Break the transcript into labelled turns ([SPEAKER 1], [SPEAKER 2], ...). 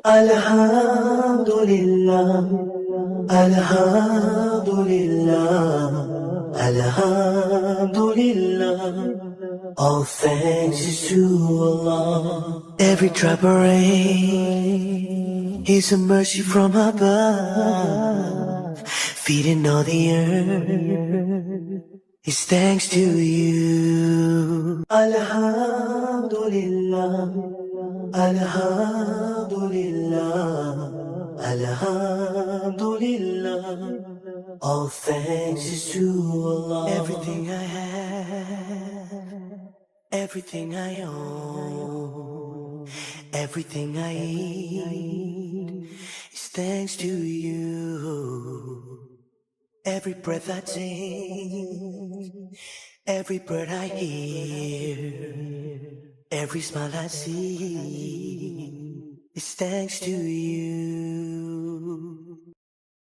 [SPEAKER 1] Alhamdulillah, Alhamdulillah, Alhamdulillah. All thanks is to Allah. Every drop of rain is a mercy from above. Feeding all the earth is thanks to you. Alhamdulillah, Alhamdulillah, Alhamdulillah. All thanks is to Allah. Everything I have, everything I own, everything I eat is thanks to you. Every breath I take, every bird I hear, every smile I see is thanks to you.